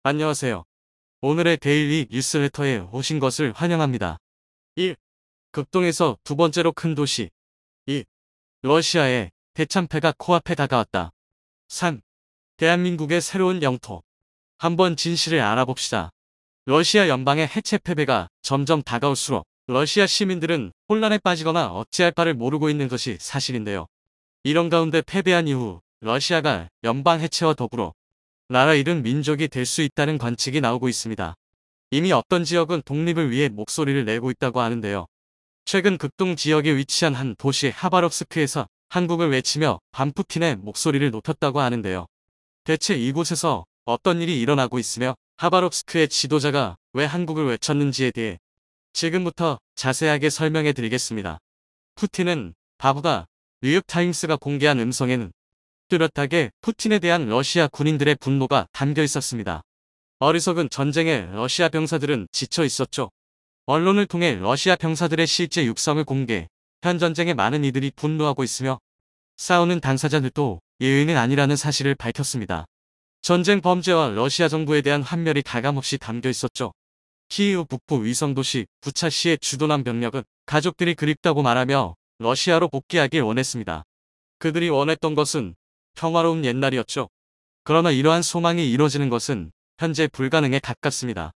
안녕하세요. 오늘의 데일리 뉴스레터에 오신 것을 환영합니다. 1. 극동에서 두 번째로 큰 도시. 2. 러시아의 대참패가 코앞에 다가왔다. 3. 대한민국의 새로운 영토. 한번 진실을 알아봅시다. 러시아 연방의 해체 패배가 점점 다가올수록 러시아 시민들은 혼란에 빠지거나 어찌할 바를 모르고 있는 것이 사실인데요. 이런 가운데 패배한 이후 러시아가 연방 해체와 더불어 나라 잃은 민족이 될 수 있다는 관측이 나오고 있습니다. 이미 어떤 지역은 독립을 위해 목소리를 내고 있다고 하는데요. 최근 극동 지역에 위치한 한 도시 하바롭스크에서 한국을 외치며 반푸틴의 목소리를 높였다고 하는데요. 대체 이곳에서 어떤 일이 일어나고 있으며 하바롭스크의 지도자가 왜 한국을 외쳤는지에 대해 지금부터 자세하게 설명해 드리겠습니다. 푸틴은 바보다. 뉴욕타임스가 공개한 음성에는 뚜렷하게 푸틴에 대한 러시아 군인들의 분노가 담겨 있었습니다. 어리석은 전쟁에 러시아 병사들은 지쳐 있었죠. 언론을 통해 러시아 병사들의 실제 육성을 공개, 현 전쟁에 많은 이들이 분노하고 있으며 싸우는 당사자들도 예외는 아니라는 사실을 밝혔습니다. 전쟁 범죄와 러시아 정부에 대한 환멸이 가감없이 담겨 있었죠. 키이우 북부 위성도시 부차시의 주도남 병력은 가족들이 그립다고 말하며 러시아로 복귀하길 원했습니다. 그들이 원했던 것은 평화로운 옛날이었죠. 그러나 이러한 소망이 이루어지는 것은 현재 불가능에 가깝습니다.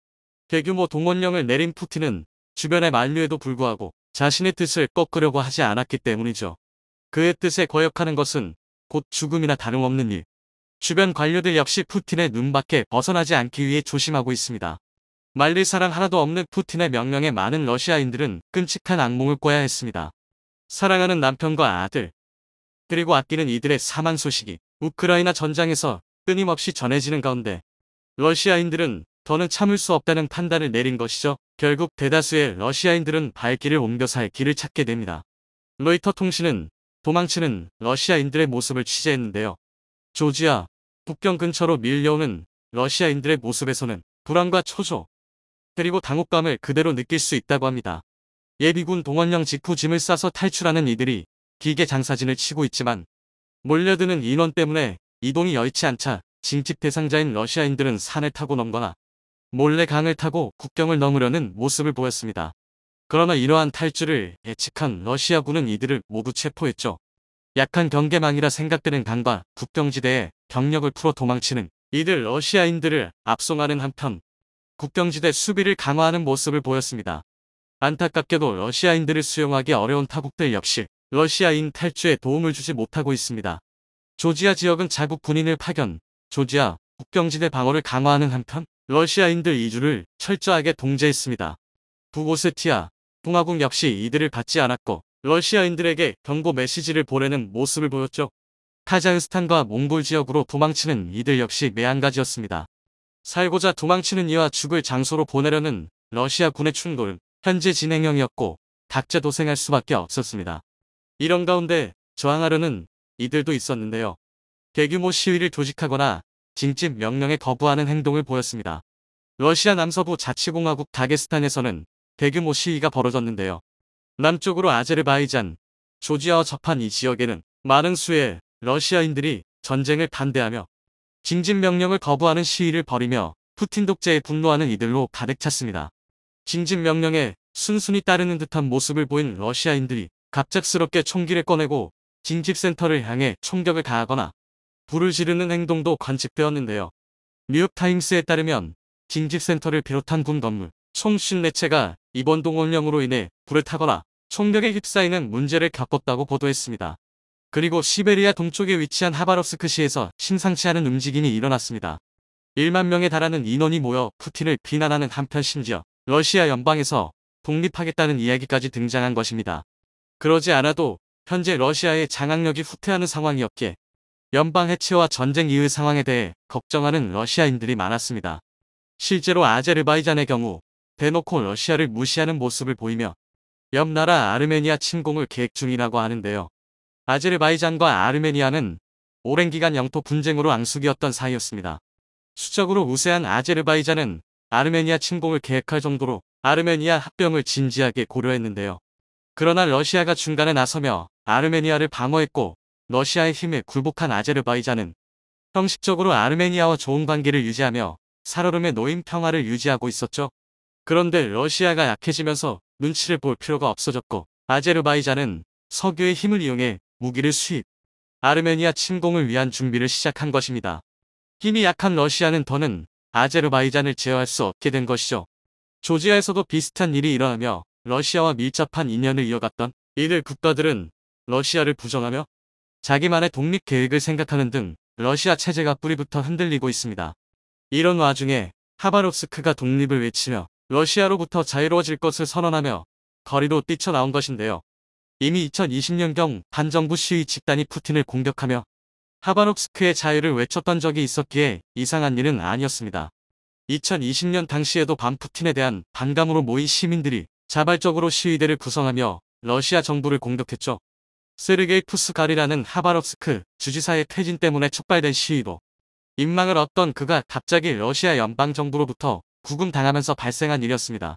대규모 동원령을 내린 푸틴은 주변의 만류에도 불구하고 자신의 뜻을 꺾으려고 하지 않았기 때문이죠. 그의 뜻에 거역하는 것은 곧 죽음이나 다름없는 일. 주변 관료들 역시 푸틴의 눈밖에 벗어나지 않기 위해 조심하고 있습니다. 말릴 사랑 하나도 없는 푸틴의 명령에 많은 러시아인들은 끔찍한 악몽을 꿔야 했습니다. 사랑하는 남편과 아들, 그리고 아끼는 이들의 사망 소식이 우크라이나 전장에서 끊임없이 전해지는 가운데 러시아인들은 더는 참을 수 없다는 판단을 내린 것이죠. 결국 대다수의 러시아인들은 발길을 옮겨 살 길을 찾게 됩니다. 로이터 통신은 도망치는 러시아인들의 모습을 취재했는데요. 조지아, 국경 근처로 밀려오는 러시아인들의 모습에서는 불안과 초조, 그리고 당혹감을 그대로 느낄 수 있다고 합니다. 예비군 동원령 직후 짐을 싸서 탈출하는 이들이 기계 장사진을 치고 있지만 몰려드는 인원 때문에 이동이 여의치 않자 징집 대상자인 러시아인들은 산을 타고 넘거나 몰래 강을 타고 국경을 넘으려는 모습을 보였습니다. 그러나 이러한 탈주를 예측한 러시아군은 이들을 모두 체포했죠. 약한 경계망이라 생각되는 강과 국경지대에 경력을 풀어 도망치는 이들 러시아인들을 압송하는 한편 국경지대 수비를 강화하는 모습을 보였습니다. 안타깝게도 러시아인들을 수용하기 어려운 타국들 역시 러시아인 탈주에 도움을 주지 못하고 있습니다. 조지아 지역은 자국 군인을 파견, 조지아 국경지대 방어를 강화하는 한편 러시아인들 이주를 철저하게 동제했습니다. 북오세티아, 동아국 역시 이들을 받지 않았고 러시아인들에게 경고 메시지를 보내는 모습을 보였죠. 카자흐스탄과 몽골 지역으로 도망치는 이들 역시 매한가지였습니다. 살고자 도망치는 이와 죽을 장소로 보내려는 러시아 군의 충돌은 현재 진행형이었고 각자 도생할 수밖에 없었습니다. 이런 가운데 저항하려는 이들도 있었는데요. 대규모 시위를 조직하거나 징집 명령에 거부하는 행동을 보였습니다. 러시아 남서부 자치공화국 다게스탄에서는 대규모 시위가 벌어졌는데요. 남쪽으로 아제르바이잔, 조지아와 접한 이 지역에는 많은 수의 러시아인들이 전쟁을 반대하며 징집 명령을 거부하는 시위를 벌이며 푸틴 독재에 분노하는 이들로 가득 찼습니다. 징집 명령에 순순히 따르는 듯한 모습을 보인 러시아인들이 갑작스럽게 총기를 꺼내고 징집센터를 향해 총격을 가하거나 불을 지르는 행동도 관측되었는데요. 뉴욕타임스에 따르면 징집센터를 비롯한 군 건물 총 54채가 이번 동원령으로 인해 불을 타거나 총격에 휩싸이는 문제를 겪었다고 보도했습니다. 그리고 시베리아 동쪽에 위치한 하바롭스크시에서 심상치 않은 움직임이 일어났습니다. 1만 명에 달하는 인원이 모여 푸틴을 비난하는 한편 심지어 러시아 연방에서 독립하겠다는 이야기까지 등장한 것입니다. 그러지 않아도 현재 러시아의 장악력이 후퇴하는 상황이었기에 연방 해체와 전쟁 이후 상황에 대해 걱정하는 러시아인들이 많았습니다. 실제로 아제르바이잔의 경우 대놓고 러시아를 무시하는 모습을 보이며 옆 나라 아르메니아 침공을 계획 중이라고 하는데요. 아제르바이잔과 아르메니아는 오랜 기간 영토 분쟁으로 앙숙이었던 사이였습니다. 수적으로 우세한 아제르바이잔은 아르메니아 침공을 계획할 정도로 아르메니아 합병을 진지하게 고려했는데요. 그러나 러시아가 중간에 나서며 아르메니아를 방어했고 러시아의 힘에 굴복한 아제르바이잔은 형식적으로 아르메니아와 좋은 관계를 유지하며 살얼음의 노임 평화를 유지하고 있었죠. 그런데 러시아가 약해지면서 눈치를 볼 필요가 없어졌고 아제르바이잔은 석유의 힘을 이용해 무기를 수입, 아르메니아 침공을 위한 준비를 시작한 것입니다. 힘이 약한 러시아는 더는 아제르바이잔을 제어할 수 없게 된 것이죠. 조지아에서도 비슷한 일이 일어나며 러시아와 밀접한 인연을 이어갔던 이들 국가들은 러시아를 부정하며 자기만의 독립 계획을 생각하는 등 러시아 체제가 뿌리부터 흔들리고 있습니다. 이런 와중에 하바롭스크가 독립을 외치며 러시아로부터 자유로워질 것을 선언하며 거리로 뛰쳐나온 것인데요. 이미 2020년경 반정부 시위 집단이 푸틴을 공격하며 하바롭스크의 자유를 외쳤던 적이 있었기에 이상한 일은 아니었습니다. 2020년 당시에도 반푸틴에 대한 반감으로 모인 시민들이 자발적으로 시위대를 구성하며 러시아 정부를 공격했죠. 세르게이 푸스갈이라는 하바롭스크 주지사의 퇴진 때문에 촉발된 시위도 인망을 얻던 그가 갑자기 러시아 연방정부로부터 구금당하면서 발생한 일이었습니다.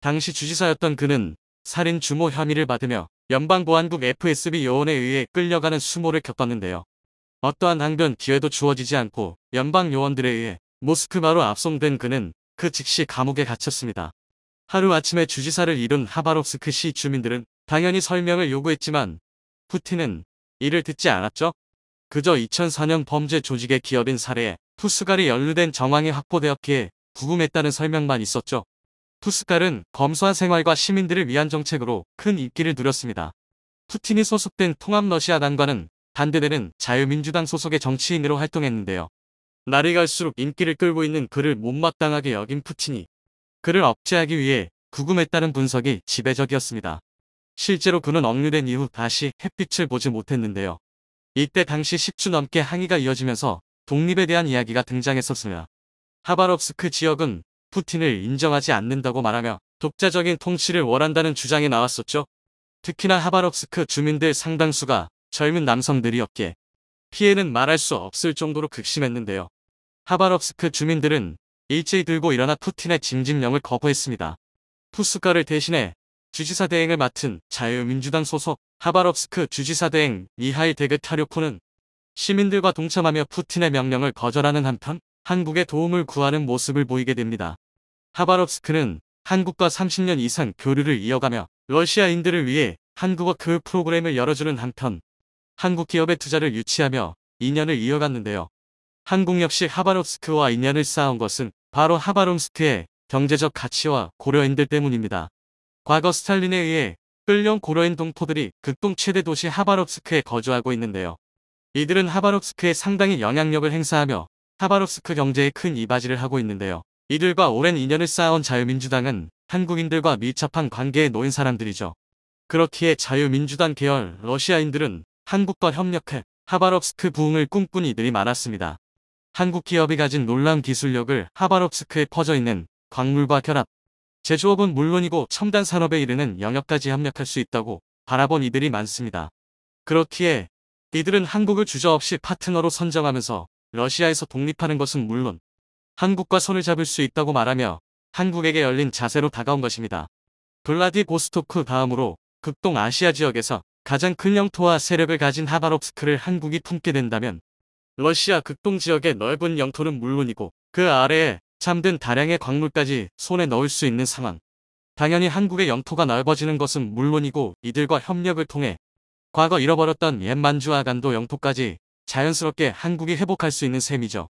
당시 주지사였던 그는 살인 주모 혐의를 받으며 연방보안국 FSB 요원에 의해 끌려가는 수모를 겪었는데요. 어떠한 항변 기회도 주어지지 않고 연방 요원들에 의해 모스크바로 압송된 그는 그 즉시 감옥에 갇혔습니다. 하루아침에 주지사를 잃은 하바롭스크 시 주민들은 당연히 설명을 요구했지만 푸틴은 이를 듣지 않았죠. 그저 2004년 범죄 조직의 기업인 사례에 푸스갈이 연루된 정황이 확보되었기에 구금했다는 설명만 있었죠. 푸스갈은 검소한 생활과 시민들을 위한 정책으로 큰 인기를 누렸습니다. 푸틴이 소속된 통합러시아당과는 반대되는 자유민주당 소속의 정치인으로 활동했는데요. 날이 갈수록 인기를 끌고 있는 그를 못마땅하게 여긴 푸틴이 그를 억제하기 위해 구금했다는 분석이 지배적이었습니다. 실제로 그는 억류된 이후 다시 햇빛을 보지 못했는데요. 이때 당시 10주 넘게 항의가 이어지면서 독립에 대한 이야기가 등장했었으며 하바롭스크 지역은 푸틴을 인정하지 않는다고 말하며 독자적인 통치를 원한다는 주장이 나왔었죠. 특히나 하바롭스크 주민들 상당수가 젊은 남성들이었기에 피해는 말할 수 없을 정도로 극심했는데요. 하바롭스크 주민들은 일제히 들고 일어나 푸틴의 징집령을 거부했습니다. 푸스갈을 대신해 주지사 대행을 맡은 자유민주당 소속 하바롭스크 주지사 대행 미하일 데그타료프는 시민들과 동참하며 푸틴의 명령을 거절하는 한편 한국의 도움을 구하는 모습을 보이게 됩니다. 하바롭스크는 한국과 30년 이상 교류를 이어가며 러시아인들을 위해 한국어 교육 프로그램을 열어주는 한편 한국 기업의 투자를 유치하며 인연을 이어갔는데요. 한국 역시 하바롭스크와 인연을 쌓은 것은 바로 하바롭스크의 경제적 가치와 고려인들 때문입니다. 과거 스탈린에 의해 끌려온 고려인 동포들이 극동 최대 도시 하바롭스크에 거주하고 있는데요. 이들은 하바롭스크에 상당히 영향력을 행사하며 하바롭스크 경제에 큰 이바지를 하고 있는데요. 이들과 오랜 인연을 쌓아온 자유민주당은 한국인들과 밀접한 관계에 놓인 사람들이죠. 그렇기에 자유민주당 계열 러시아인들은 한국과 협력해 하바롭스크 부흥을 꿈꾼 이들이 많았습니다. 한국 기업이 가진 놀라운 기술력을 하바롭스크에 퍼져있는 광물과 결합, 제조업은 물론이고 첨단 산업에 이르는 영역까지 협력할 수 있다고 바라본 이들이 많습니다. 그렇기에 이들은 한국을 주저없이 파트너로 선정하면서 러시아에서 독립하는 것은 물론 한국과 손을 잡을 수 있다고 말하며 한국에게 열린 자세로 다가온 것입니다. 블라디보스토크 다음으로 극동 아시아 지역에서 가장 큰 영토와 세력을 가진 하바롭스크를 한국이 품게 된다면 러시아 극동 지역의 넓은 영토는 물론이고 그 아래에 잠든 다량의 광물까지 손에 넣을 수 있는 상황. 당연히 한국의 영토가 넓어지는 것은 물론이고 이들과 협력을 통해 과거 잃어버렸던 옛 만주와 간도 영토까지 자연스럽게 한국이 회복할 수 있는 셈이죠.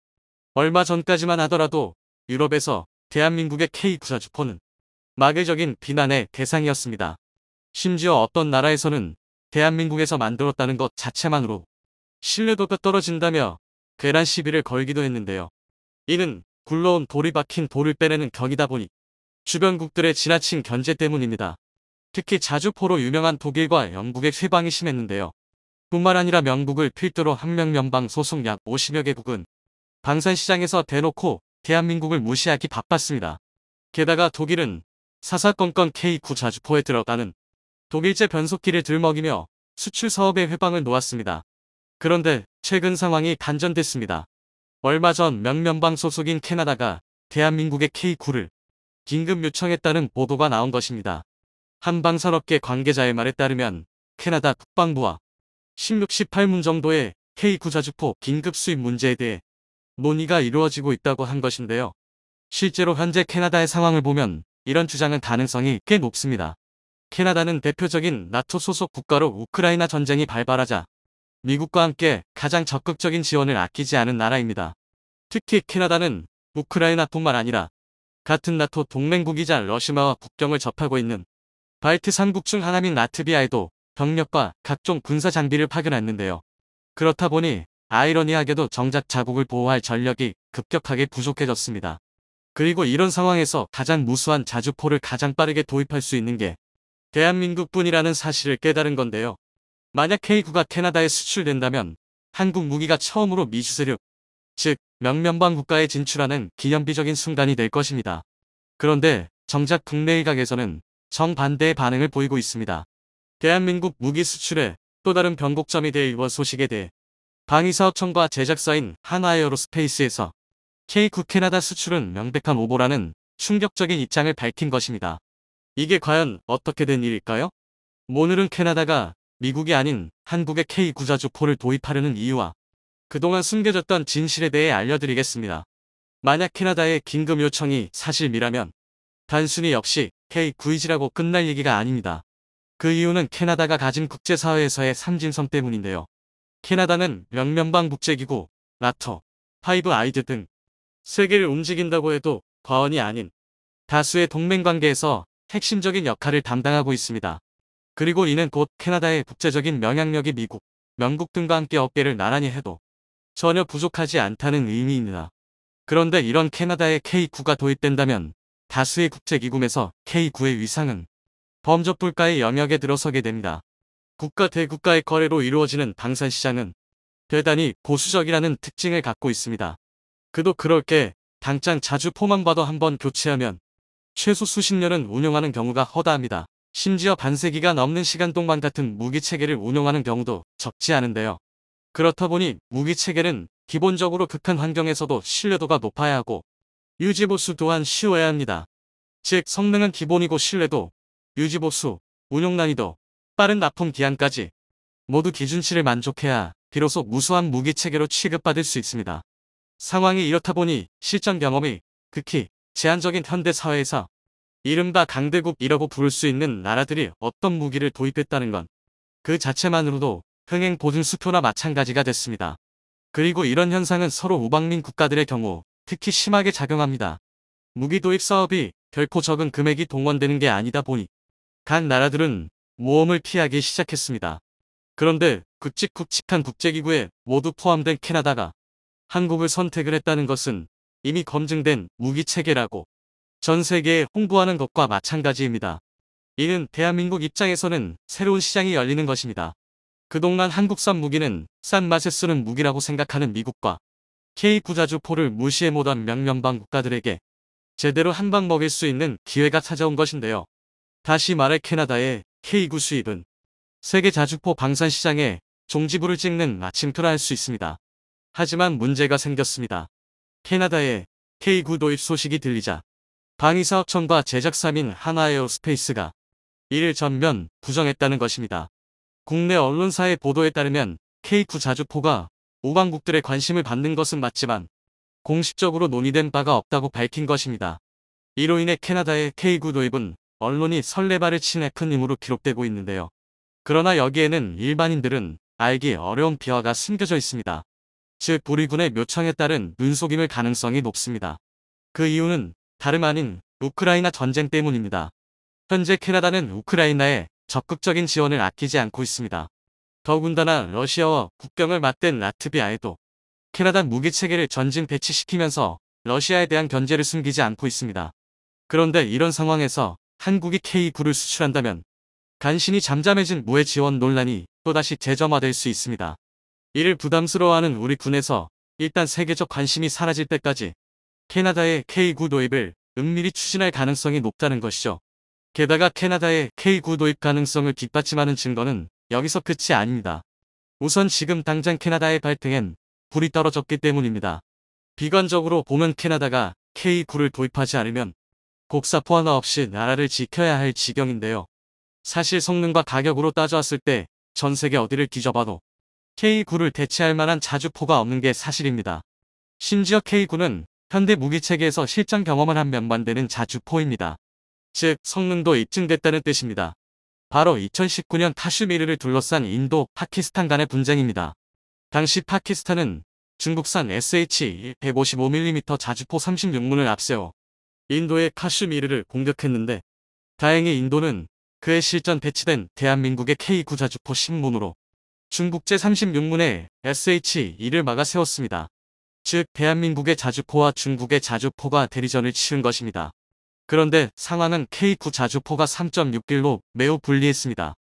얼마 전까지만 하더라도 유럽에서 대한민국의 K9자주포는 마개적인 비난의 대상이었습니다. 심지어 어떤 나라에서는 대한민국에서 만들었다는 것 자체만으로 신뢰도가 떨어진다며 괴란 시비를 걸기도 했는데요. 이는 굴러온 돌이 박힌 돌을 빼내는 격이다 보니 주변국들의 지나친 견제 때문입니다. 특히 자주포로 유명한 독일과 영국의 쇄방이 심했는데요. 뿐만 아니라 영국을 필두로 항명연방 소속 약 50여 개국은 방산시장에서 대놓고 대한민국을 무시하기 바빴습니다. 게다가 독일은 사사건건 K9 자주포에 들어가는 독일제 변속기를 들먹이며 수출 사업의 회방을 놓았습니다. 그런데 최근 상황이 반전됐습니다. 얼마 전 명면방 소속인 캐나다가 대한민국의 K9를 긴급 요청했다는 보도가 나온 것입니다. 한 방산업계 관계자의 말에 따르면 캐나다 국방부와 16, 18문 정도의 K9 자주포 긴급 수입 문제에 대해 논의가 이루어지고 있다고 한 것인데요. 실제로 현재 캐나다의 상황을 보면 이런 주장은 가능성이 꽤 높습니다. 캐나다는 대표적인 나토 소속 국가로 우크라이나 전쟁이 발발하자 미국과 함께 가장 적극적인 지원을 아끼지 않은 나라입니다. 특히 캐나다는 우크라이나뿐만 아니라 같은 나토 동맹국이자 러시아와 국경을 접하고 있는 발트 3국 중 하나인 라트비아에도 병력과 각종 군사 장비를 파견했는데요. 그렇다 보니 아이러니하게도 정작 자국을 보호할 전력이 급격하게 부족해졌습니다. 그리고 이런 상황에서 가장 무수한 자주포를 가장 빠르게 도입할 수 있는 게 대한민국뿐이라는 사실을 깨달은 건데요. 만약 K9가 캐나다에 수출된다면 한국 무기가 처음으로 미주 세력, 즉 명면방 국가에 진출하는 기념비적인 순간이 될 것입니다. 그런데 정작 국내 일각에서는 정반대의 반응을 보이고 있습니다. 대한민국 무기 수출에 또 다른 변곡점이 될 이번 소식에 대해 방위사업청과 제작사인 한화에어로스페이스에서 K9 캐나다 수출은 명백한 오보라는 충격적인 입장을 밝힌 것입니다. 이게 과연 어떻게 된 일일까요? 오늘은 캐나다가 미국이 아닌 한국의 K9 자주포를 도입하려는 이유와 그동안 숨겨졌던 진실에 대해 알려드리겠습니다. 만약 캐나다의 긴급 요청이 사실이라면 단순히 역시 K9이지라고 끝날 얘기가 아닙니다. 그 이유는 캐나다가 가진 국제사회에서의 상징성 때문인데요. 캐나다는 명면방 국제기구, 나토, 5아이드 등 세계를 움직인다고 해도 과언이 아닌 다수의 동맹관계에서 핵심적인 역할을 담당하고 있습니다. 그리고 이는 곧 캐나다의 국제적인 영향력이 미국, 영국 등과 함께 어깨를 나란히 해도 전혀 부족하지 않다는 의미입니다. 그런데 이런 캐나다의 K9가 도입된다면 다수의 국제기구에서 K9의 위상은 범접불가의 영역에 들어서게 됩니다. 국가 대 국가의 거래로 이루어지는 방산시장은 대단히 보수적이라는 특징을 갖고 있습니다. 그도 그럴 게 당장 자주포만 봐도 한번 교체하면 최소 수십 년은 운용하는 경우가 허다합니다. 심지어 반세기가 넘는 시간 동안 같은 무기체계를 운용하는 경우도 적지 않은데요. 그렇다 보니 무기체계는 기본적으로 극한 환경에서도 신뢰도가 높아야 하고 유지보수 또한 쉬워야 합니다. 즉 성능은 기본이고 신뢰도, 유지보수, 운용 난이도, 빠른 납품 기한까지 모두 기준치를 만족해야 비로소 무수한 무기체계로 취급받을 수 있습니다. 상황이 이렇다 보니 실전 경험이 극히 제한적인 현대사회에서 이른바 강대국이라고 부를 수 있는 나라들이 어떤 무기를 도입했다는 건 그 자체만으로도 흥행 보증수표나 마찬가지가 됐습니다. 그리고 이런 현상은 서로 우방민 국가들의 경우 특히 심하게 작용합니다. 무기 도입 사업이 결코 적은 금액이 동원되는 게 아니다 보니 각 나라들은 모험을 피하기 시작했습니다. 그런데 굵직굵직한 국제기구에 모두 포함된 캐나다가 한국을 선택을 했다는 것은 이미 검증된 무기체계라고 전 세계에 홍보하는 것과 마찬가지입니다. 이는 대한민국 입장에서는 새로운 시장이 열리는 것입니다. 그동안 한국산 무기는 싼 맛에 쓰는 무기라고 생각하는 미국과 K9 자주포를 무시해보던 명면방 국가들에게 제대로 한 방 먹일 수 있는 기회가 찾아온 것인데요. 다시 말해 캐나다의 K9 수입은 세계 자주포 방산 시장에 종지부를 찍는 마침표라 할 수 있습니다. 하지만 문제가 생겼습니다. 캐나다의 K9 도입 소식이 들리자 방위사업청과 제작사인 한화에어스페이스가 이를 전면 부정했다는 것입니다. 국내 언론사의 보도에 따르면 K9 자주포가 우방국들의 관심을 받는 것은 맞지만 공식적으로 논의된 바가 없다고 밝힌 것입니다. 이로 인해 캐나다의 K9 도입은 언론이 설레발을 친 해프닝으로 기록되고 있는데요. 그러나 여기에는 일반인들은 알기 어려운 비화가 숨겨져 있습니다. 즉 우리군의 묘청에 따른 눈속임일 가능성이 높습니다. 그 이유는 다름 아닌 우크라이나 전쟁 때문입니다. 현재 캐나다는 우크라이나에 적극적인 지원을 아끼지 않고 있습니다. 더군다나 러시아와 국경을 맞댄 라트비아에도 캐나다 무기체계를 전진 배치시키면서 러시아에 대한 견제를 숨기지 않고 있습니다. 그런데 이런 상황에서 한국이 K9를 수출한다면 간신히 잠잠해진 무해 지원 논란이 또다시 재점화될 수 있습니다. 이를 부담스러워하는 우리 군에서 일단 세계적 관심이 사라질 때까지 캐나다의 K9 도입을 은밀히 추진할 가능성이 높다는 것이죠. 게다가 캐나다의 K9 도입 가능성을 뒷받침하는 증거는 여기서 끝이 아닙니다. 우선 지금 당장 캐나다의 발등엔 불이 떨어졌기 때문입니다. 비관적으로 보면 캐나다가 K9를 도입하지 않으면 곡사포 하나 없이 나라를 지켜야 할 지경인데요. 사실 성능과 가격으로 따져왔을 때 전 세계 어디를 뒤져봐도 K9를 대체할 만한 자주포가 없는 게 사실입니다. 심지어 K9는 현대 무기체계에서 실전 경험을 한 명반대는 자주포입니다. 즉, 성능도 입증됐다는 뜻입니다. 바로 2019년 카슈미르를 둘러싼 인도, 파키스탄 간의 분쟁입니다. 당시 파키스탄은 중국산 SH-155mm 자주포 36문을 앞세워 인도의 카슈미르를 공격했는데, 다행히 인도는 그해 실전 배치된 대한민국의 K9 자주포 10문으로 중국제 36문의 SH-2를 막아 세웠습니다. 즉, 대한민국의 자주포와 중국의 자주포가 대리전을 치른 것입니다. 그런데 상황은 K9 자주포가 3.6길로 매우 불리했습니다.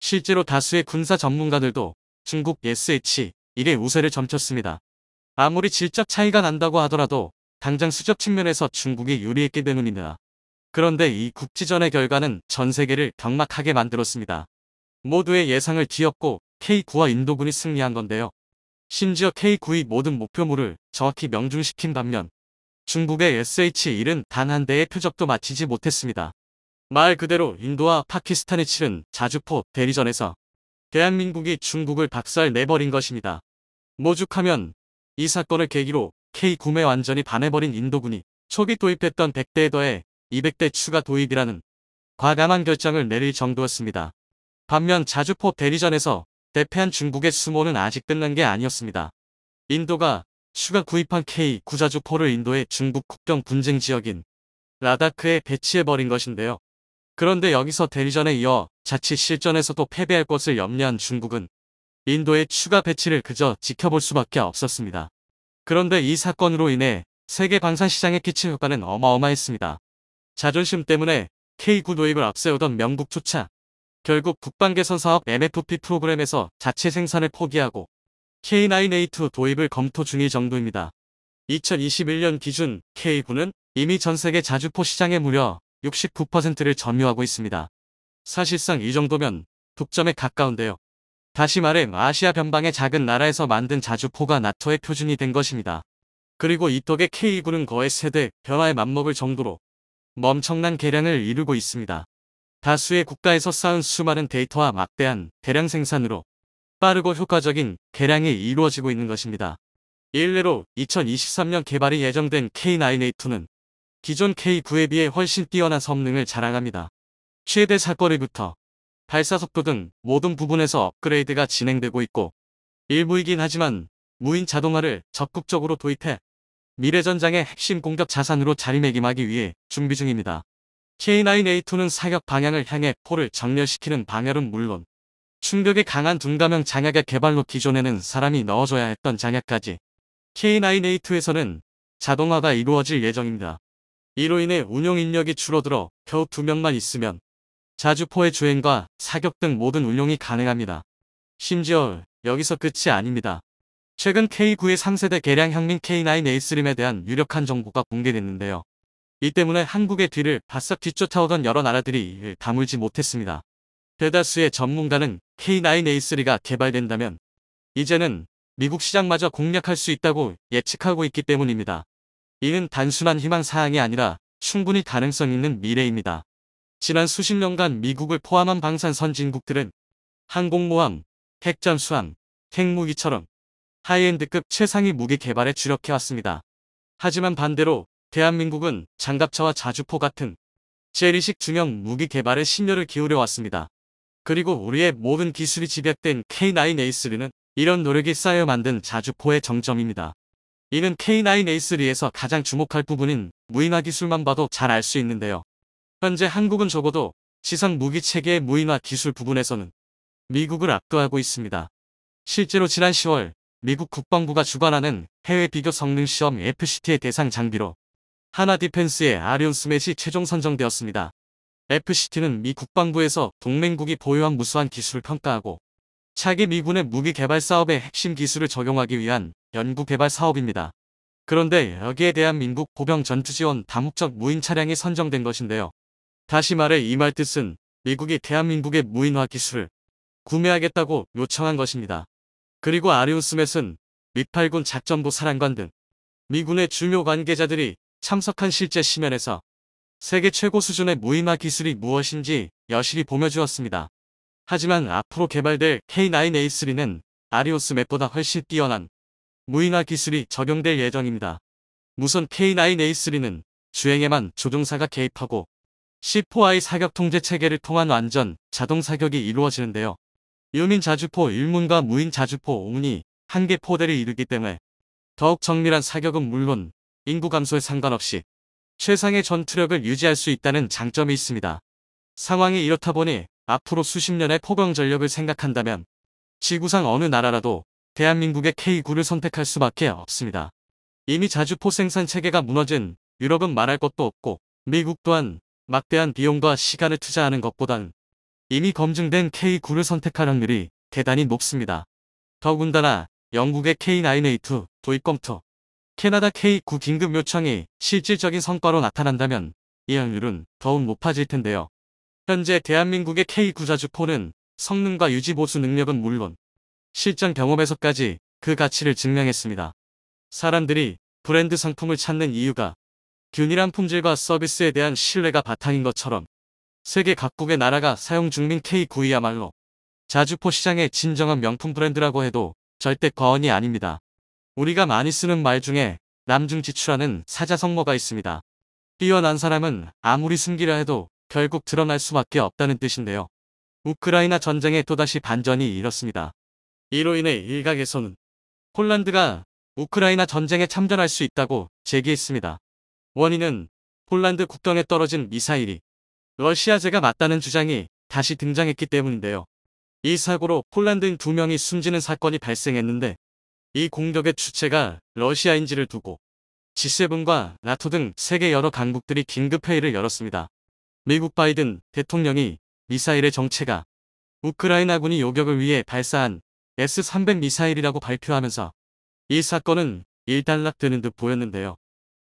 실제로 다수의 군사 전문가들도 중국 SH-1의 우세를 점쳤습니다. 아무리 질적 차이가 난다고 하더라도 당장 수적 측면에서 중국이 유리했기 때문입니다. 그런데 이 국지전의 결과는 전 세계를 경악하게 만들었습니다. 모두의 예상을 뒤엎고 K9와 인도군이 승리한 건데요. 심지어 K9의 모든 목표물을 정확히 명중시킨 반면 중국의 SH-1은 단 한 대의 표적도 마치지 못했습니다. 말 그대로 인도와 파키스탄이 치른 자주포 대리전에서 대한민국이 중국을 박살내버린 것입니다. 오죽하면 이 사건을 계기로 K9에 완전히 반해버린 인도군이 초기 도입했던 100대에 더해 200대 추가 도입이라는 과감한 결정을 내릴 정도였습니다. 반면 자주포 대리전에서 대패한 중국의 수모는 아직 끝난 게 아니었습니다. 인도가 추가 구입한 K9 자주포를 인도의 중국 국경 분쟁 지역인 라다크에 배치해버린 것인데요. 그런데 여기서 대리전에 이어 자칫 실전에서도 패배할 것을 염려한 중국은 인도의 추가 배치를 그저 지켜볼 수밖에 없었습니다. 그런데 이 사건으로 인해 세계 방산 시장에 끼친 효과는 어마어마했습니다. 자존심 때문에 K9 도입을 앞세우던 명국조차 결국 국방개선 사업 MFP 프로그램에서 자체 생산을 포기하고 K9A2 도입을 검토 중일 정도입니다. 2021년 기준 K9는 이미 전 세계 자주포 시장의 무려 69%를 점유하고 있습니다. 사실상 이 정도면 독점에 가까운데요. 다시 말해 아시아 변방의 작은 나라에서 만든 자주포가 나토의 표준이 된 것입니다. 그리고 이 덕에 K9는 거의 세대 변화에 맞먹을 정도로 엄청난 개량을 이루고 있습니다. 다수의 국가에서 쌓은 수많은 데이터와 막대한 대량 생산으로 빠르고 효과적인 개량이 이루어지고 있는 것입니다. 일례로 2023년 개발이 예정된 K9A2는 기존 K9에 비해 훨씬 뛰어난 성능을 자랑합니다. 최대 사거리부터 발사속도 등 모든 부분에서 업그레이드가 진행되고 있고, 일부이긴 하지만 무인 자동화를 적극적으로 도입해 미래전장의 핵심 공격 자산으로 자리매김하기 위해 준비 중입니다. K9A2는 사격 방향을 향해 포를 정렬시키는 방열은 물론 충격이 강한 둔감형 장약의 개발로 기존에는 사람이 넣어줘야 했던 장약까지 K9A2에서는 자동화가 이루어질 예정입니다. 이로 인해 운용 인력이 줄어들어 겨우 2명만 있으면 자주포의 주행과 사격 등 모든 운용이 가능합니다. 심지어 여기서 끝이 아닙니다. 최근 K9의 3세대 개량 형민 K9A3에 대한 유력한 정보가 공개됐는데요. 이 때문에 한국의 뒤를 바싹 뒤쫓아오던 여러 나라들이 이를 다물지 못했습니다. 대다수의 전문가는 K9A3가 개발된다면 이제는 미국 시장마저 공략할 수 있다고 예측하고 있기 때문입니다. 이는 단순한 희망사항이 아니라 충분히 가능성 있는 미래입니다. 지난 수십 년간 미국을 포함한 방산 선진국들은 항공모함, 핵잠수함, 핵무기처럼 하이엔드급 최상위 무기 개발에 주력해왔습니다. 하지만 반대로 대한민국은 장갑차와 자주포 같은 재래식 중형 무기 개발에 신혈을 기울여왔습니다. 그리고 우리의 모든 기술이 집약된 K9A3는 이런 노력이 쌓여 만든 자주포의 정점입니다. 이는 K9A3에서 가장 주목할 부분인 무인화 기술만 봐도 잘 알 수 있는데요. 현재 한국은 적어도 지상 무기 체계의 무인화 기술 부분에서는 미국을 압도하고 있습니다. 실제로 지난 10월 미국 국방부가 주관하는 해외 비교 성능 시험 FCT의 대상 장비로 하나 디펜스의 아리온 스맷이 최종 선정되었습니다. FCT는 미 국방부에서 동맹국이 보유한 무수한 기술을 평가하고 차기 미군의 무기 개발 사업에 핵심 기술을 적용하기 위한 연구 개발 사업입니다. 그런데 여기에 대한민국 보병 전투지원 다목적 무인 차량이 선정된 것인데요. 다시 말해 이 말 뜻은 미국이 대한민국의 무인화 기술을 구매하겠다고 요청한 것입니다. 그리고 아리온 스맷은 미8군 작전부 사령관 등 미군의 중요 관계자들이 참석한 실제 시면에서 세계 최고 수준의 무인화 기술이 무엇인지 여실히 보여주었습니다. 하지만 앞으로 개발될 K9A3는 아리온 스맷보다 훨씬 뛰어난 무인화 기술이 적용될 예정입니다. 무선 K9A3는 주행에만 조종사가 개입하고 C4I 사격 통제 체계를 통한 완전 자동 사격이 이루어지는데요. 유민 자주포 1문과 무인 자주포 5문이 한 개 포대를 이루기 때문에 더욱 정밀한 사격은 물론 인구 감소에 상관없이 최상의 전투력을 유지할 수 있다는 장점이 있습니다. 상황이 이렇다 보니 앞으로 수십 년의 포병 전력을 생각한다면 지구상 어느 나라라도 대한민국의 K9를 선택할 수밖에 없습니다. 이미 자주포 생산 체계가 무너진 유럽은 말할 것도 없고 미국 또한 막대한 비용과 시간을 투자하는 것보단 이미 검증된 K9를 선택할 확률이 대단히 높습니다. 더군다나 영국의 K9A2 도입 검토, 캐나다 K9 긴급 요청이 실질적인 성과로 나타난다면 이 확률은 더욱 높아질 텐데요. 현재 대한민국의 K9 자주포는 성능과 유지 보수 능력은 물론 실전 경험에서까지 그 가치를 증명했습니다. 사람들이 브랜드 상품을 찾는 이유가 균일한 품질과 서비스에 대한 신뢰가 바탕인 것처럼 세계 각국의 나라가 사용 중인 K9이야말로 자주포 시장의 진정한 명품 브랜드라고 해도 절대 과언이 아닙니다. 우리가 많이 쓰는 말 중에 남중지추라는 사자성어가 있습니다. 뛰어난 사람은 아무리 숨기려 해도 결국 드러날 수밖에 없다는 뜻인데요. 우크라이나 전쟁에 또다시 반전이 일었습니다. 이로 인해 일각에서는 폴란드가 우크라이나 전쟁에 참전할 수 있다고 제기했습니다. 원인은 폴란드 국경에 떨어진 미사일이 러시아제가 맞다는 주장이 다시 등장했기 때문인데요. 이 사고로 폴란드인 2명이 숨지는 사건이 발생했는데 이 공격의 주체가 러시아인지를 두고 G7과 나토 등 세계 여러 강국들이 긴급회의를 열었습니다. 미국 바이든 대통령이 미사일의 정체가 우크라이나군이 요격을 위해 발사한 S-300 미사일이라고 발표하면서 이 사건은 일단락되는 듯 보였는데요.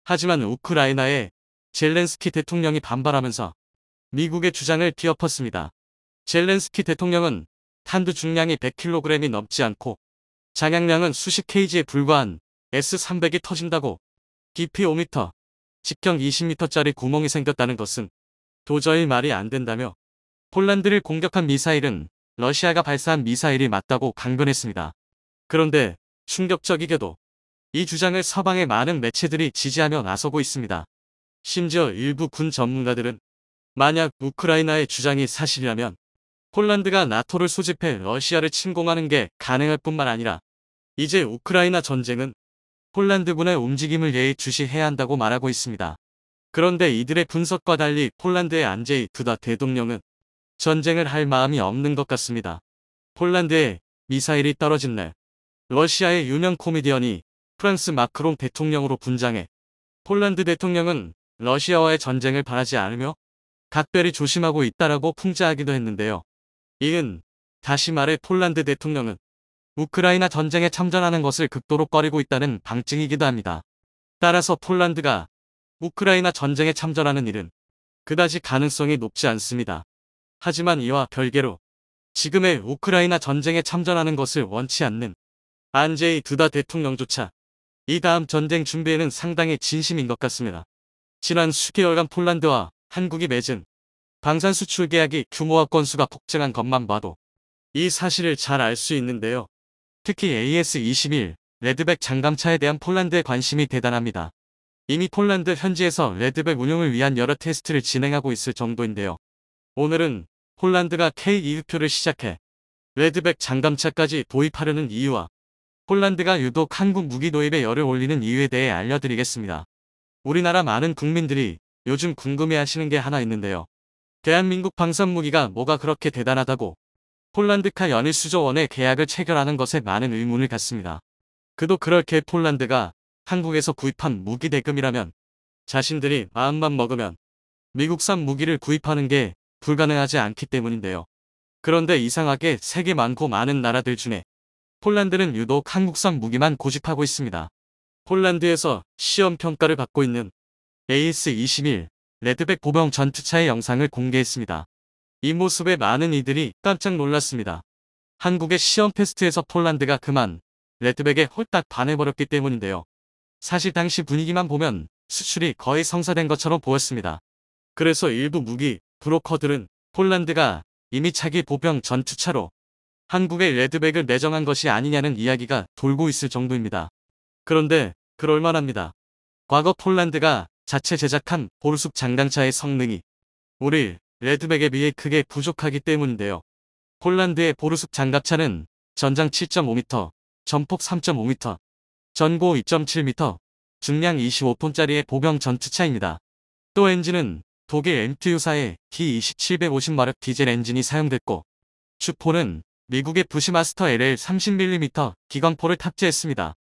하지만 우크라이나의 젤렌스키 대통령이 반발하면서 미국의 주장을 뒤엎었습니다. 젤렌스키 대통령은 탄두 중량이 100kg이 넘지 않고 장약량은 수십 kg에 불과한 S-300이 터진다고 깊이 5m, 직경 20m짜리 구멍이 생겼다는 것은 도저히 말이 안 된다며 폴란드를 공격한 미사일은 러시아가 발사한 미사일이 맞다고 강변했습니다. 그런데 충격적이게도 이 주장을 서방의 많은 매체들이 지지하며 나서고 있습니다. 심지어 일부 군 전문가들은 만약 우크라이나의 주장이 사실이라면 폴란드가 나토를 소집해 러시아를 침공하는 게 가능할 뿐만 아니라 이제 우크라이나 전쟁은 폴란드군의 움직임을 예의주시해야 한다고 말하고 있습니다. 그런데 이들의 분석과 달리 폴란드의 안제이 두다 대통령은 전쟁을 할 마음이 없는 것 같습니다. 폴란드에 미사일이 떨어진 날 러시아의 유명 코미디언이 프랑스 마크롱 대통령으로 분장해 폴란드 대통령은 러시아와의 전쟁을 바라지 않으며 각별히 조심하고 있다라고 풍자하기도 했는데요. 이은 다시 말해 폴란드 대통령은 우크라이나 전쟁에 참전하는 것을 극도로 꺼리고 있다는 방증이기도 합니다. 따라서 폴란드가 우크라이나 전쟁에 참전하는 일은 그다지 가능성이 높지 않습니다. 하지만 이와 별개로 지금의 우크라이나 전쟁에 참전하는 것을 원치 않는 안제이 두다 대통령조차 이 다음 전쟁 준비에는 상당히 진심인 것 같습니다. 지난 수개월간 폴란드와 한국이 맺은 방산 수출 계약이 규모와 건수가 폭증한 것만 봐도 이 사실을 잘 알 수 있는데요. 특히 AS-21 레드백 장갑차에 대한 폴란드의 관심이 대단합니다. 이미 폴란드 현지에서 레드백 운용을 위한 여러 테스트를 진행하고 있을 정도인데요. 오늘은 폴란드가 K2흡표를 시작해 레드백 장갑차까지 도입하려는 이유와 폴란드가 유독 한국 무기 도입에 열을 올리는 이유에 대해 알려드리겠습니다. 우리나라 많은 국민들이 요즘 궁금해하시는 게 하나 있는데요. 대한민국 방산무기가 뭐가 그렇게 대단하다고 폴란드카 연일 수조 원의 계약을 체결하는 것에 많은 의문을 갖습니다. 그도 그렇게 폴란드가 한국에서 구입한 무기 대금이라면 자신들이 마음만 먹으면 미국산 무기를 구입하는 게 불가능하지 않기 때문인데요. 그런데 이상하게 세계 많고 많은 나라들 중에 폴란드는 유독 한국산 무기만 고집하고 있습니다. 폴란드에서 시험 평가를 받고 있는 AS-21 레드백 보병 전투차의 영상을 공개했습니다. 이 모습에 많은 이들이 깜짝 놀랐습니다. 한국의 시험 테스트에서 폴란드가 그만 레드백에 홀딱 반해버렸기 때문인데요. 사실 당시 분위기만 보면 수출이 거의 성사된 것처럼 보였습니다. 그래서 일부 무기 브로커들은 폴란드가 이미 차기 보병 전투차로 한국의 레드백을 내정한 것이 아니냐는 이야기가 돌고 있을 정도입니다. 그런데 그럴만합니다. 과거 폴란드가 자체 제작한 보르숙 장강차의 성능이 우리 레드백에 비해 크게 부족하기 때문인데요. 폴란드의 보르숙 장갑차는 전장 7.5m, 전폭 3.5m, 전고 2.7m, 중량 25톤짜리의 보병 전투차입니다. 또 엔진은 독일 MTU사의 D2750마력 디젤 엔진이 사용됐고 주포는 미국의 부시마스터 LL 30mm 기관포를 탑재했습니다.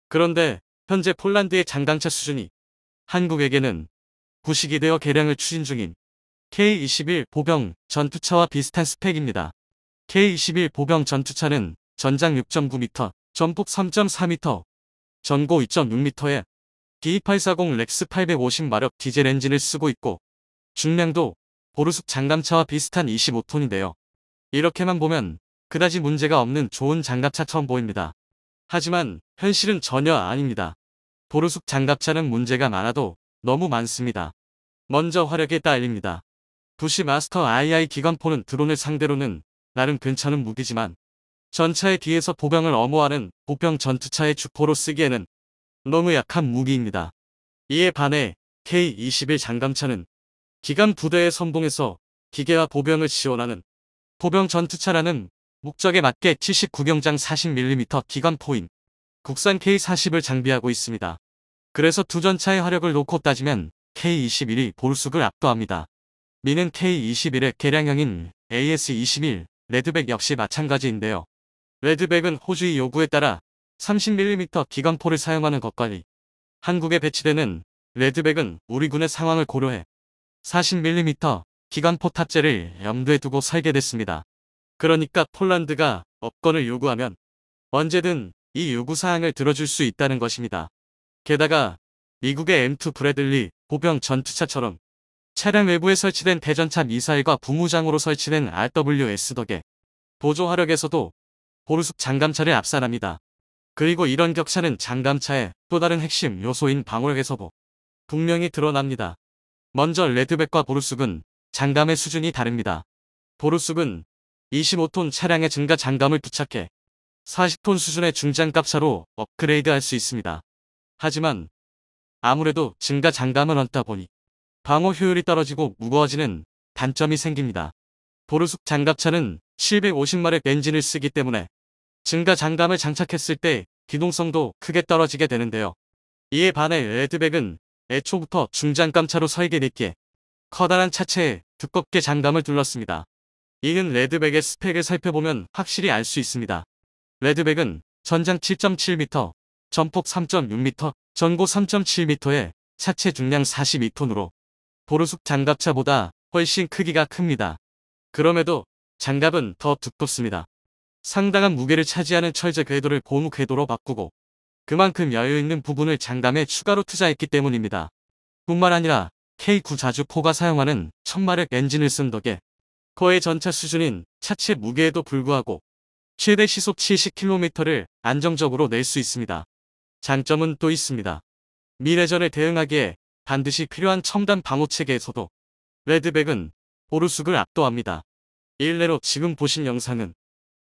그런데 현재 폴란드의 장강차 수준이 한국에게는 부식이 되어 개량을 추진 중인 K21 보병 전투차와 비슷한 스펙입니다. K21 보병 전투차는 전장 6.9m, 전폭 3.4m, 전고 2.6m에 D2840 렉스 850마력 디젤 엔진을 쓰고 있고 중량도 보르숙 장갑차와 비슷한 25톤인데요. 이렇게만 보면 그다지 문제가 없는 좋은 장갑차처럼 보입니다. 하지만 현실은 전혀 아닙니다. 보르숙 장갑차는 문제가 많아도 너무 많습니다. 먼저 화력에 딸립니다. 부시 마스터 II 기관포는 드론을 상대로는 나름 괜찮은 무기지만 전차의 뒤에서 보병을 엄호하는 보병 전투차의 주포로 쓰기에는 너무 약한 무기입니다. 이에 반해 K21 장갑차는 기관 부대의 선봉에서 기계와 보병을 지원하는 보병 전투차라는 목적에 맞게 79경장 40mm 기관포인 국산 K40을 장비하고 있습니다. 그래서 두 전차의 화력을 놓고 따지면 K21이 보르숙을 압도합니다. 미는 K21의 개량형인 AS21 레드백 역시 마찬가지인데요. 레드백은 호주의 요구에 따라 30mm 기관포를 사용하는 것과니 한국에 배치되는 레드백은 우리 군의 상황을 고려해 40mm 기관포 탑재를 염두에 두고 설계됐습니다. 그러니까 폴란드가 업권을 요구하면 언제든 이 요구사항을 들어줄 수 있다는 것입니다. 게다가 미국의 M2 브래들리 보병 전투차처럼 차량 외부에 설치된 대전차 미사일과 부무장으로 설치된 RWS 덕에 보조 화력에서도 보르숙 장갑차를 압살합니다. 그리고 이런 격차는 장갑차의 또 다른 핵심 요소인 방어력에서도 분명히 드러납니다. 먼저 레드백과 보르숙은 장갑의 수준이 다릅니다. 보르숙은 25톤 차량에 증가 장갑을 부착해 40톤 수준의 중장갑차로 업그레이드할 수 있습니다. 하지만 아무래도 증가 장갑을 얹다 보니 방어 효율이 떨어지고 무거워지는 단점이 생깁니다. 보르숙 장갑차는 750마력 엔진을 쓰기 때문에 증가 장갑을 장착했을 때 기동성도 크게 떨어지게 되는데요. 이에 반해 레드백은 애초부터 중장갑차로 설계됐기에 커다란 차체에 두껍게 장갑을 둘렀습니다. 이는 레드백의 스펙을 살펴보면 확실히 알 수 있습니다. 레드백은 전장 7.7m, 전폭 3.6m, 전고 3.7m에 차체 중량 42톤으로 보르숙 장갑차보다 훨씬 크기가 큽니다. 그럼에도 장갑은 더 두껍습니다. 상당한 무게를 차지하는 철제 궤도를 고무 궤도로 바꾸고 그만큼 여유있는 부분을 장갑에 추가로 투자했기 때문입니다. 뿐만 아니라 K9 자주포가 사용하는 1000마력 엔진을 쓴 덕에 거의 전차 수준인 차체 무게에도 불구하고 최대 시속 70km를 안정적으로 낼 수 있습니다. 장점은 또 있습니다. 미래전에 대응하기에 반드시 필요한 첨단 방호체계에서도 레드백은 보르숙을 압도합니다. 일례로 지금 보신 영상은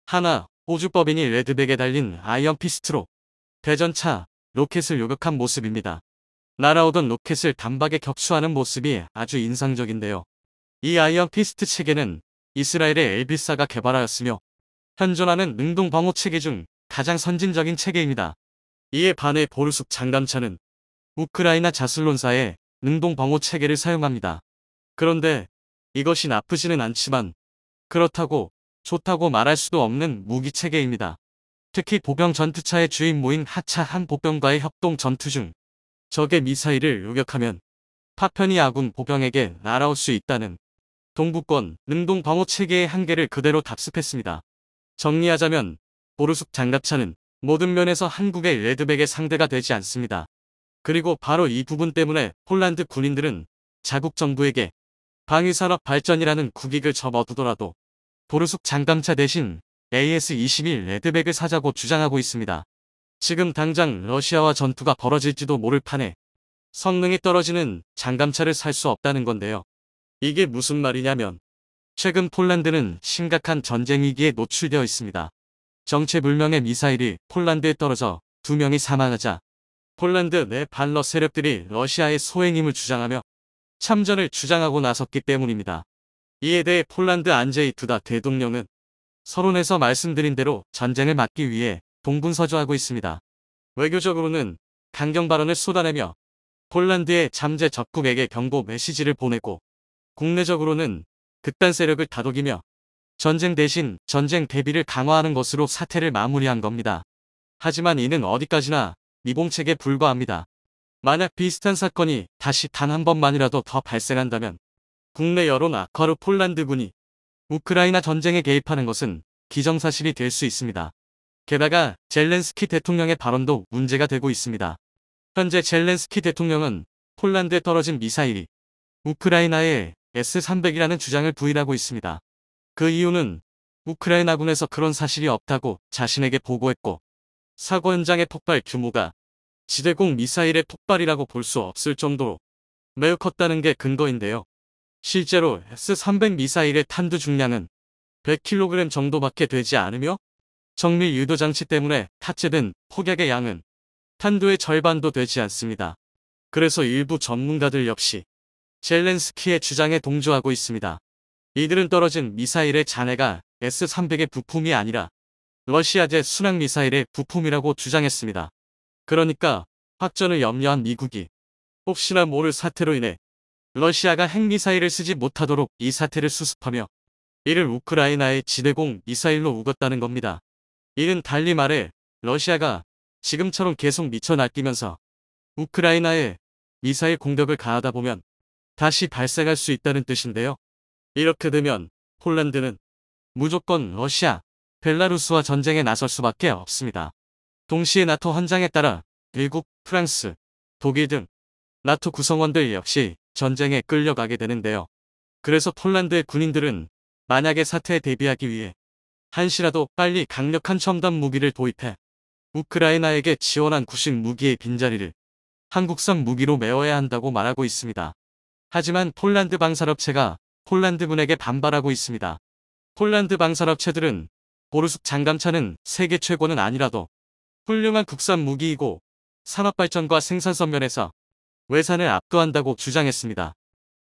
하나 호주법인이 레드백에 달린 아이언 피스트로 대전차 로켓을 요격한 모습입니다. 날아오던 로켓을 단박에 격추하는 모습이 아주 인상적인데요. 이 아이언 피스트 체계는 이스라엘의 엘비사가 개발하였으며 현존하는 능동 방호 체계 중 가장 선진적인 체계입니다. 이에 반해 보르숙 장갑차는 우크라이나 자슬론사의 능동 방호 체계를 사용합니다. 그런데 이것이 나쁘지는 않지만 그렇다고 좋다고 말할 수도 없는 무기 체계입니다. 특히 보병 전투차의 주임무인 하차 한 보병과의 협동 전투 중 적의 미사일을 요격하면 파편이 아군 보병에게 날아올 수 있다는 동부권 능동 방호 체계의 한계를 그대로 답습했습니다. 정리하자면 보르숙 장갑차는 모든 면에서 한국의 레드백의 상대가 되지 않습니다. 그리고 바로 이 부분 때문에 폴란드 군인들은 자국 정부에게 방위산업 발전이라는 국익을 접어두더라도 보르숙 장갑차 대신 AS21 레드백을 사자고 주장하고 있습니다. 지금 당장 러시아와 전투가 벌어질지도 모를 판에 성능이 떨어지는 장갑차를 살 수 없다는 건데요. 이게 무슨 말이냐면 최근 폴란드는 심각한 전쟁 위기에 노출되어 있습니다. 정체불명의 미사일이 폴란드에 떨어져 2명이 사망하자 폴란드 내 반러 세력들이 러시아의 소행임을 주장하며 참전을 주장하고 나섰기 때문입니다. 이에 대해 폴란드 안제이 두다 대통령은 서론에서 말씀드린 대로 전쟁을 막기 위해 동분서주하고 있습니다. 외교적으로는 강경 발언을 쏟아내며 폴란드의 잠재 적국에게 경고 메시지를 보내고, 국내적으로는 극단 세력을 다독이며 전쟁 대신 전쟁 대비를 강화하는 것으로 사태를 마무리한 겁니다. 하지만 이는 어디까지나 미봉책에 불과합니다. 만약 비슷한 사건이 다시 단 한 번만이라도 더 발생한다면 국내 여론 악화로 폴란드군이 우크라이나 전쟁에 개입하는 것은 기정사실이 될 수 있습니다. 게다가 젤렌스키 대통령의 발언도 문제가 되고 있습니다. 현재 젤렌스키 대통령은 폴란드에 떨어진 미사일이 우크라이나의 S-300이라는 주장을 부인하고 있습니다. 그 이유는 우크라이나군에서 그런 사실이 없다고 자신에게 보고했고, 사고 현장의 폭발 규모가 지대공 미사일의 폭발이라고 볼 수 없을 정도로 매우 컸다는 게 근거인데요. 실제로 S-300 미사일의 탄두 중량은 100kg 정도밖에 되지 않으며 정밀 유도 장치 때문에 탑재된 폭약의 양은 탄두의 절반도 되지 않습니다. 그래서 일부 전문가들 역시 젤렌스키의 주장에 동조하고 있습니다. 이들은 떨어진 미사일의 잔해가 S-300의 부품이 아니라 러시아제 순항 미사일의 부품이라고 주장했습니다. 그러니까 확전을 염려한 미국이 혹시나 모를 사태로 인해 러시아가 핵미사일을 쓰지 못하도록 이 사태를 수습하며 이를 우크라이나의 지대공 미사일로 우겼다는 겁니다. 이는 달리 말해 러시아가 지금처럼 계속 미쳐 날뛰면서 우크라이나에 미사일 공격을 가하다 보면 다시 발생할 수 있다는 뜻인데요. 이렇게 되면 폴란드는 무조건 러시아, 벨라루스와 전쟁에 나설 수밖에 없습니다. 동시에 나토 헌장에 따라 미국, 프랑스, 독일 등 나토 구성원들 역시 전쟁에 끌려가게 되는데요. 그래서 폴란드의 군인들은 만약의 사태에 대비하기 위해 한시라도 빨리 강력한 첨단 무기를 도입해 우크라이나에게 지원한 구식 무기의 빈자리를 한국산 무기로 메워야 한다고 말하고 있습니다. 하지만 폴란드 방산업체가 폴란드군에게 반발하고 있습니다. 폴란드 방산업체들은 보르숙 장갑차는 세계 최고는 아니라도 훌륭한 국산 무기이고 산업발전과 생산성 면에서 외산을 압도한다고 주장했습니다.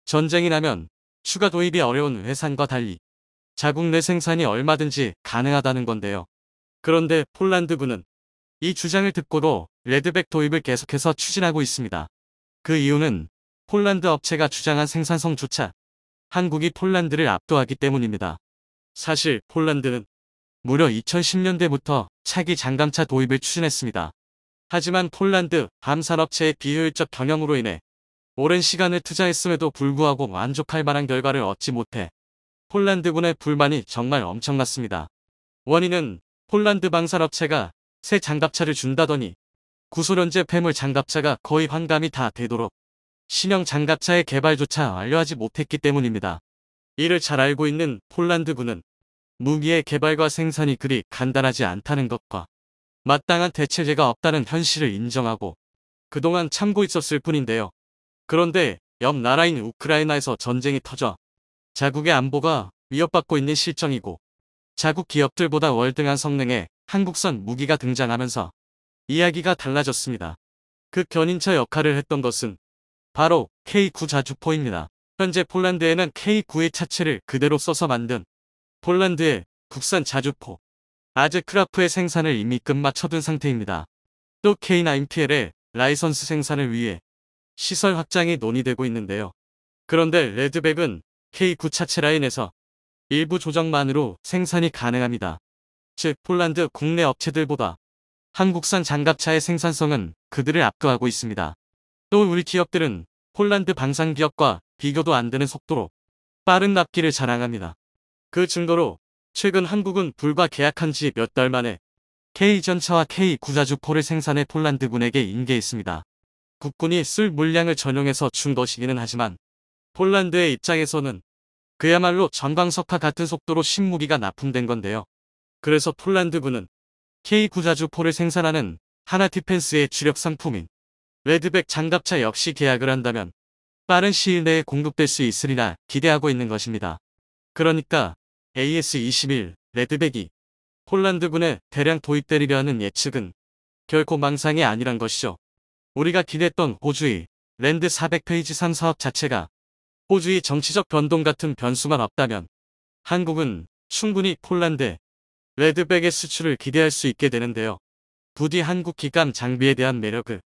전쟁이 나면 추가 도입이 어려운 외산과 달리 자국 내 생산이 얼마든지 가능하다는 건데요. 그런데 폴란드군은 이 주장을 듣고도 레드백 도입을 계속해서 추진하고 있습니다. 그 이유는 폴란드 업체가 주장한 생산성조차 한국이 폴란드를 압도하기 때문입니다. 사실 폴란드는 무려 2010년대부터 차기 장갑차 도입을 추진했습니다. 하지만 폴란드 밤산업체의 비효율적 경영으로 인해 오랜 시간을 투자했음에도 불구하고 만족할 만한 결과를 얻지 못해 폴란드군의 불만이 정말 엄청났습니다. 원인은 폴란드 방산업체가 새 장갑차를 준다더니 구소련제 폐물 장갑차가 거의 환감이 다 되도록 신형 장갑차의 개발조차 완료하지 못했기 때문입니다. 이를 잘 알고 있는 폴란드군은 무기의 개발과 생산이 그리 간단하지 않다는 것과 마땅한 대체제가 없다는 현실을 인정하고 그동안 참고 있었을 뿐인데요. 그런데 옆 나라인 우크라이나에서 전쟁이 터져 자국의 안보가 위협받고 있는 실정이고 자국 기업들보다 월등한 성능의 한국산 무기가 등장하면서 이야기가 달라졌습니다. 그 견인차 역할을 했던 것은 바로 K9 자주포입니다. 현재 폴란드에는 K9의 차체를 그대로 써서 만든 폴란드의 국산 자주포 아즈크라프의 생산을 이미 끝마쳐둔 상태입니다. 또 K9PL의 라이선스 생산을 위해 시설 확장이 논의되고 있는데요. 그런데 레드백은 K9 차체 라인에서 일부 조정만으로 생산이 가능합니다. 즉 폴란드 국내 업체들보다 한국산 장갑차의 생산성은 그들을 압도하고 있습니다. 또 우리 기업들은 폴란드 방산기업과 비교도 안 되는 속도로 빠른 납기를 자랑합니다. 그 증거로 최근 한국은 불과 계약한 지 몇 달 만에 K전차와 K9 자주포를 생산해 폴란드군에게 인계했습니다. 국군이 쓸 물량을 전용해서 준 것이기는 하지만 폴란드의 입장에서는 그야말로 전광석과 같은 속도로 신무기가 납품된 건데요. 그래서 폴란드군은 K9 자주포를 생산하는 하나디펜스의 주력 상품인 레드백 장갑차 역시 계약을 한다면 빠른 시일 내에 공급될 수 있으리라 기대하고 있는 것입니다. 그러니까 AS-21 레드백이 폴란드군에 대량 도입되리려 하는 예측은 결코 망상이 아니란 것이죠. 우리가 기대했던 호주의 랜드 400페이지 사업 자체가 호주의 정치적 변동 같은 변수만 없다면 한국은 충분히 폴란드, 레드백의 수출을 기대할 수 있게 되는데요. 부디 한국 기감 장비에 대한 매력을